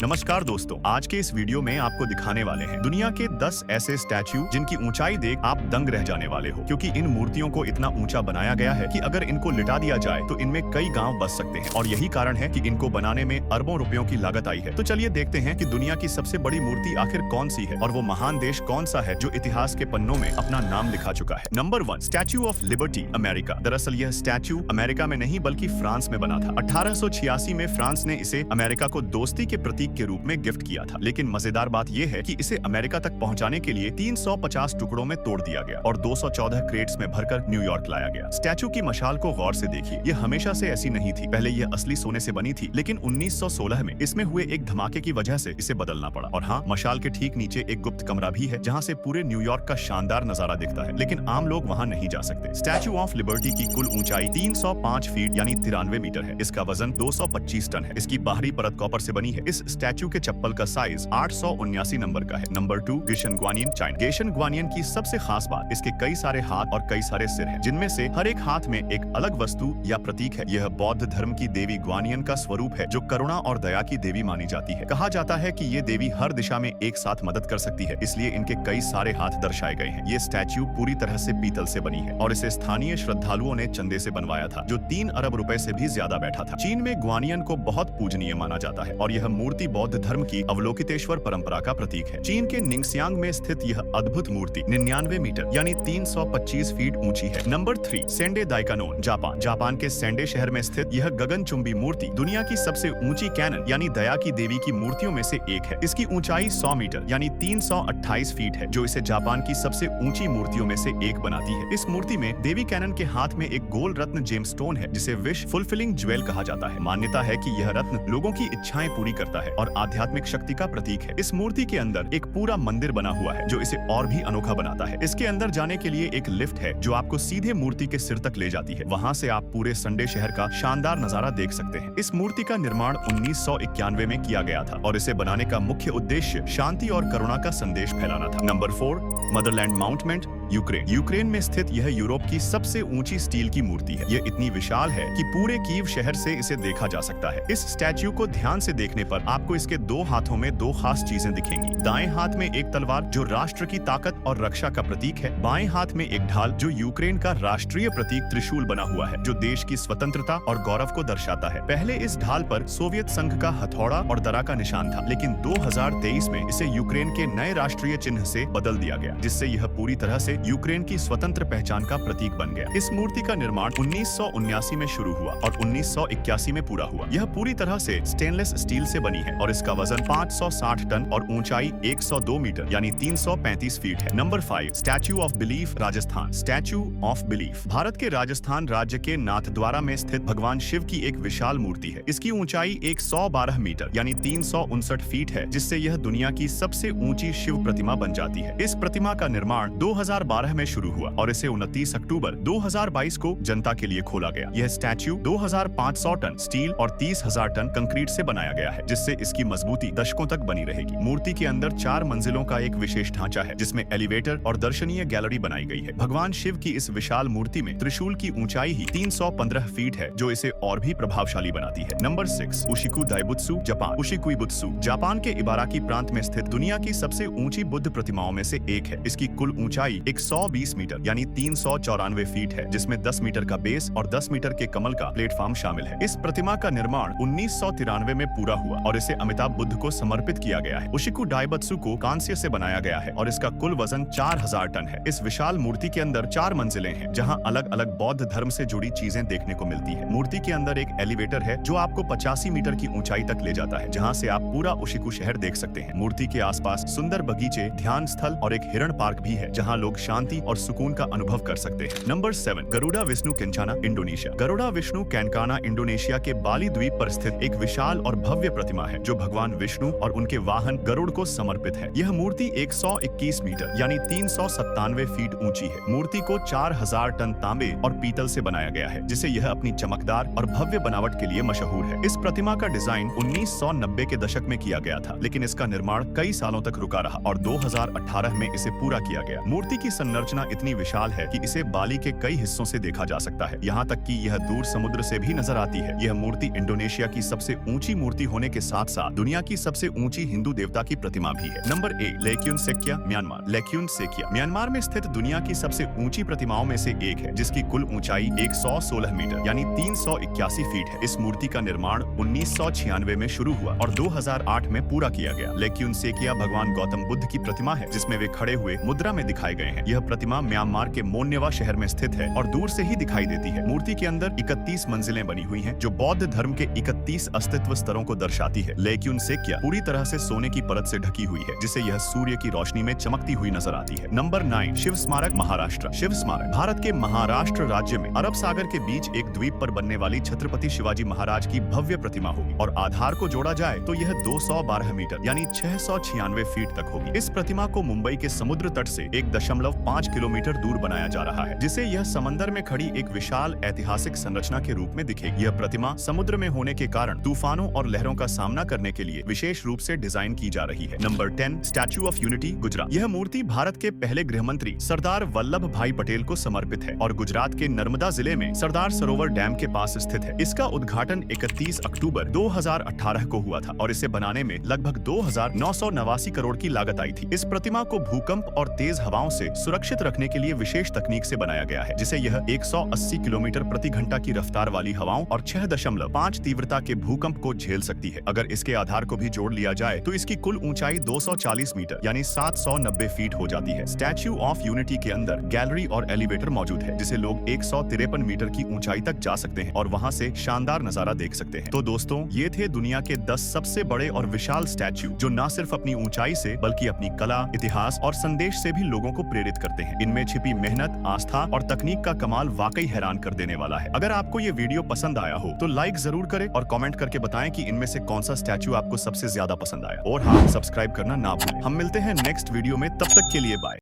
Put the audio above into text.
नमस्कार दोस्तों, आज के इस वीडियो में आपको दिखाने वाले हैं दुनिया के 10 ऐसे स्टैच्यू जिनकी ऊंचाई देख आप दंग रह जाने वाले हो, क्योंकि इन मूर्तियों को इतना ऊंचा बनाया गया है कि अगर इनको लिटा दिया जाए तो इनमें कई गांव बस सकते हैं और यही कारण है कि इनको बनाने में अरबों रुपयों की लागत आई है। तो चलिए देखते हैं कि दुनिया की सबसे बड़ी मूर्ति आखिर कौन सी है और वो महान देश कौन सा है जो इतिहास के पन्नों में अपना नाम लिखा चुका है। Number 1, statue of liberty, America. दरअसल यह स्टैच्यू अमेरिका में नहीं बल्कि फ्रांस में बना था। 1886 में फ्रांस ने इसे अमेरिका को दोस्ती के प्रतीक के रूप में गिफ्ट किया था, लेकिन मजेदार बात यह है कि इसे अमेरिका तक पहुंचाने के लिए 350 टुकड़ों में तोड़ दिया गया और 214 क्रेट्स में भरकर न्यूयॉर्क लाया गया। स्टैच्यू की मशाल को गौर से देखिए, ये हमेशा से ऐसी नहीं थी। पहले यह असली सोने से बनी थी, लेकिन 1916 में इसमें हुए एक धमाके की वजह से इसे बदलना पड़ा। और हाँ, मशाल के ठीक नीचे एक गुप्त कमरा भी है जहाँ से पूरे न्यूयॉर्क का शानदार नजारा दिखता है, लेकिन आम लोग वहाँ नहीं जा सकते। स्टैच्यू ऑफ लिबर्टी की कुल ऊंचाई 305 फीट यानी 93 मीटर है। इसका वजन 225 टन है। इसकी बाहरी परत कॉपर से बनी है। इस स्टैच्यू के चप्पल का साइज 879 नंबर का है। Number 2, गेशन ग्वानियन, China. गेशन ग्वानियन की सबसे खास बात इसके कई सारे हाथ और कई सारे सिर हैं, जिनमें से हर एक हाथ में एक अलग वस्तु या प्रतीक है। यह बौद्ध धर्म की देवी ग्वानियन का स्वरूप है, जो करुणा और दया की देवी मानी जाती है। कहा जाता है कि ये देवी हर दिशा में एक साथ मदद कर सकती है, इसलिए इनके कई सारे हाथ दर्शाए गए हैं। ये स्टैच्यू पूरी तरह से पीतल से बनी है और इसे स्थानीय श्रद्धालुओं ने चंदे से बनवाया था, जो 3 अरब रुपए से भी ज्यादा बैठा था। चीन में ग्वानियन को बहुत पूजनीय माना जाता है और यह मूर्ति बौद्ध धर्म की अवलोकितेश्वर परंपरा का प्रतीक है। चीन के निंगसियांग में स्थित यह अद्भुत मूर्ति 99 मीटर यानी 325 फीट ऊंची है। Number 3, Sendai Daikannon, Japan. Japan के सेंडे शहर में स्थित यह गगनचुंबी मूर्ति दुनिया की सबसे ऊंची कैनन यानी दया की देवी की मूर्तियों में से एक है। इसकी ऊंचाई 100 मीटर यानी 328 फीट है, जो इसे जापान की सबसे ऊंची मूर्तियों में से एक बनाती है। इस मूर्ति में देवी कैनन के हाथ में एक गोल रत्न जेमस्टोन है, जिसे विश फुलफिलिंग ज्वेल कहा जाता है। मान्यता है कि यह रत्न लोगों की इच्छाएं पूरी करता है और आध्यात्मिक शक्ति का प्रतीक है। इस मूर्ति के अंदर एक पूरा मंदिर बना हुआ है, जो इसे और भी अनोखा बनाता है। इसके अंदर जाने के लिए एक लिफ्ट है, जो आपको सीधे मूर्ति के सिर तक ले जाती है। वहाँ से आप पूरे संडे शहर का शानदार नजारा देख सकते हैं। इस मूर्ति का निर्माण 1991 में किया गया था और इसे बनाने का मुख्य उद्देश्य शांति और करुणा का संदेश फैलाना था। Number 4, Motherland Monument, Ukraine. Ukraine में स्थित यह यूरोप की सबसे ऊंची स्टील की मूर्ति है। यह इतनी विशाल है कि पूरे कीव शहर से इसे देखा जा सकता है। इस स्टैच्यू को ध्यान से देखने पर आपको इसके 2 हाथों में 2 खास चीजें दिखेंगी। दाएं हाथ में एक तलवार, जो राष्ट्र की ताकत और रक्षा का प्रतीक है। बाएं हाथ में एक ढाल, जो यूक्रेन का राष्ट्रीय प्रतीक त्रिशूल बना हुआ है, जो देश की स्वतंत्रता और गौरव को दर्शाता है। पहले इस ढाल पर सोवियत संघ का हथौड़ा और दरा का निशान था, लेकिन 2023 में इसे यूक्रेन के नए राष्ट्रीय चिन्ह से बदल दिया गया, जिससे यह पूरी तरह से यूक्रेन की स्वतंत्र पहचान का प्रतीक बन गया। इस मूर्ति का निर्माण 1979 में शुरू हुआ और 1981 में पूरा हुआ। यह पूरी तरह से स्टेनलेस स्टील से बनी है और इसका वजन 560 टन और ऊंचाई 102 मीटर यानी 335 फीट है। Number 5, statue of belief, Rajasthan. Statue of belief Bharat के राजस्थान राज्य के नाथद्वारा में स्थित भगवान शिव की एक विशाल मूर्ति है। इसकी ऊंचाई 112 मीटर यानी 359 फीट है, जिससे यह दुनिया की सबसे ऊंची शिव प्रतिमा बन जाती है। इस प्रतिमा का निर्माण 2012 में शुरू हुआ और इसे 29 अक्टूबर 2022 को जनता के लिए खोला गया। यह स्टैच्यू 2500 टन स्टील और 30,000 टन कंक्रीट से बनाया गया है, जिससे इसकी मजबूती दशकों तक बनी रहेगी। मूर्ति के अंदर 4 मंजिलों का एक विशेष ढांचा है, जिसमें एलिवेटर और दर्शनीय गैलरी बनाई गई है। भगवान शिव की इस विशाल मूर्ति में त्रिशूल की ऊंचाई ही 315 फीट है, जो इसे और भी प्रभावशाली बनाती है। Number 6, Ushiku Daibutsu, Japan. Ushiku Daibutsu Japan के इबाराकी प्रांत में स्थित दुनिया की सबसे ऊंची बुद्ध प्रतिमाओं में से एक है। इसकी कुल ऊंचाई 120 मीटर यानी 394 फीट है, जिसमें 10 मीटर का बेस और 10 मीटर के कमल का प्लेटफॉर्म शामिल है। इस प्रतिमा का निर्माण 1993 में पूरा हुआ और इसे अमिताभ बुद्ध को समर्पित किया गया है। उशिकु दाइबुत्सु को कांस्य से बनाया गया है और इसका कुल वजन 4000 टन है। इस विशाल मूर्ति के अंदर 4 मंजिलें हैं, जहां अलग अलग बौद्ध धर्म से जुड़ी चीजें देखने को मिलती है। मूर्ति के अंदर एक एलिवेटर है, जो आपको 85 मीटर की ऊंचाई तक ले जाता है, जहां से आप पूरा उशिकु शहर देख सकते हैं। मूर्ति के आसपास सुंदर बगीचे, ध्यान स्थल और एक हिरण पार्क भी है, जहां लोग शांति और सुकून का अनुभव कर सकते हैं। Number 7, Garuda Wisnu Kencana, Indonesia. Garuda Wisnu Kencana Indonesia के बाली द्वीप पर स्थित एक विशाल और भव्य प्रतिमा है, जो भगवान विष्णु और उनके वाहन गरुड़ को समर्पित है। यह मूर्ति 121 मीटर यानी 397 फीट ऊंची है। मूर्ति को 4000 टन तांबे और पीतल से बनाया गया है, जिसे यह अपनी चमकदार और भव्य बनावट के लिए मशहूर है। इस प्रतिमा का डिजाइन 1990 के दशक में किया गया था, लेकिन इसका निर्माण कई सालों तक रुका रहा और 2018 में इसे पूरा किया गया। मूर्ति की संरचना इतनी विशाल है कि इसे बाली के कई हिस्सों से देखा जा सकता है, यहाँ तक कि यह दूर समुद्र से भी नजर आती है। यह मूर्ति इंडोनेशिया की सबसे ऊंची मूर्ति होने के साथ साथ साथ दुनिया की सबसे ऊंची हिंदू देवता की प्रतिमा भी है। Number 8 Laykyun Sekkya Myanmar. Laykyun Sekkya Myanmar में स्थित दुनिया की सबसे ऊंची प्रतिमाओं में से एक है, जिसकी कुल ऊंचाई 116 मीटर यानी 381 फीट है। इस मूर्ति का निर्माण 1996 में शुरू हुआ और 2008 में पूरा किया गया। लेक्यून सेक्या भगवान गौतम बुद्ध की प्रतिमा है, जिसमें वे खड़े हुए मुद्रा में दिखाए गए हैं। यह प्रतिमा म्यांमार के मोन्नेवा शहर में स्थित है और दूर से ही दिखाई देती है। मूर्ति के अंदर 31 मंजिलें बनी हुई हैं, जो बौद्ध धर्म के 31 अस्तित्व स्तरों को दर्शाती है। लेक्यून सेक्या पूरी तरह से सोने की परत से ढकी हुई है, जिसे यह सूर्य की रोशनी में चमकती हुई नजर आती है। नंबर 9 शिव स्मारक महाराष्ट्र। शिव स्मारक भारत के महाराष्ट्र राज्य में अरब सागर के बीच एक द्वीप पर बनने वाली छत्रपति शिवाजी महाराज की भव्य प्रतिमा होगी और आधार को जोड़ा जाए तो यह 212 मीटर यानी 696 फीट तक होगी। इस प्रतिमा को मुंबई के समुद्र तट से 1.5 किलोमीटर दूर बनाया जा रहा है, जिसे यह समंदर में खड़ी एक विशाल ऐतिहासिक संरचना के रूप में दिखेगी। यह प्रतिमा समुद्र में होने के कारण तूफानों और लहरों का सामना करने के लिए विशेष रूप से डिजाइन की जा रही है। Number 10 statue of unity Gujarat. यह मूर्ति भारत के पहले गृहमंत्री सरदार वल्लभ भाई पटेल को समर्पित है और गुजरात के नर्मदा जिले में सरदार सरोवर डैम के पास स्थित है। इसका उद्घाटन 31 अक्टूबर 2018 को हुआ था और इसे बनाने में लगभग 2,989 करोड़ की लागत आई थी। इस प्रतिमा को भूकंप और तेज हवाओं से सुरक्षित रखने के लिए विशेष तकनीक से बनाया गया है, जिसे यह 180 किलोमीटर प्रति घंटा की रफ्तार वाली हवाओं और 6.5 तीव्रता के भूकंप को झेल सकती है। अगर इसके आधार को भी जोड़ लिया जाए तो इसकी कुल ऊंचाई 240 मीटर यानी 790 फीट हो जाती है। स्टैच्यू ऑफ यूनिटी के अंदर गैलरी और एलिवेटर मौजूद है, जिसे लोग 153 मीटर की ऊंचाई तक जा सकते हैं और वहां से शानदार नजारा देख सकते हैं। तो दोस्तों, ये थे दुनिया के 10 सबसे बड़े और विशाल स्टैच्यू, जो न सिर्फ अपनी ऊंचाई से बल्कि अपनी कला, इतिहास और संदेश से भी लोगों को प्रेरित करते हैं। इनमें छिपी मेहनत, आस्था और तकनीक का कमाल वाकई हैरान कर देने वाला है। अगर आपको ये वीडियो पसंद आया हो तो लाइक जरूर करें और कमेंट करके बताएं कि इनमें से कौन सा स्टैच्यू आपको सबसे ज्यादा पसंद आया। और हाँ, सब्सक्राइब करना ना भूलें। हम मिलते हैं नेक्स्ट वीडियो में, तब तक के लिए बाय।